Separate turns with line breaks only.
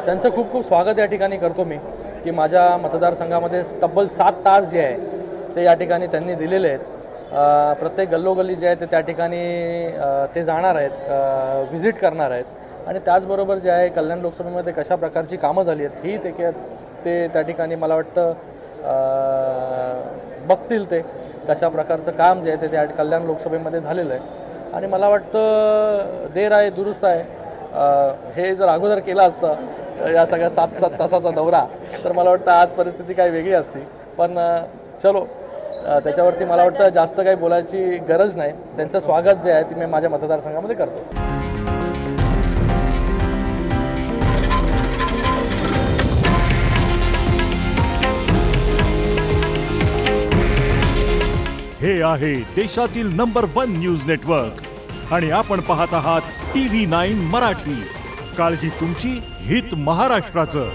त्यांचं खूप खूप स्वागत या ठिकाणी करतो मी की माझ्या मतदारसंघामध्ये तब्बल 7 तास जे आहे ते या ठिकाणी त्यांनी दिलेले आहेत। प्रत्येक गल्लोगल्ली जे आहे ते त्या ठिकाणी ते जाणार आहेत, व्हिजिट करणार आहेत आणि त्याचबरोबर जे आहे कल्याण लोकसभेमध्ये कशा प्रकारची कामं झाली आहेत ही ते त्या ठिकाणी मला वाटतं बघतील। ते कशा प्रकारचं काम जे आहे ते त्या कल्याण लोकसभेमध्ये झालेलं आहे आणि मला वाटतं देर आहे दुरुस्त आहे। हे जर अगोदर केलं असतं या सगळ्या 7 तासाचा दौरा तर मला वाटतं आज परिस्थिती काही वेगळी असती, पण चलो त्याच्यावरती मला वाटतं जास्त काही बोलायची गरज नाही। त्यांचं स्वागत जे आहे ते मी माझ्या मतदारसंघामध्ये करतो।
हे आहे देशातील नंबर 1 न्यूज नेटवर्क आणि आपण पाहत आहात TV9 मराठी। काळजी तुमची, हित महाराष्ट्राचं।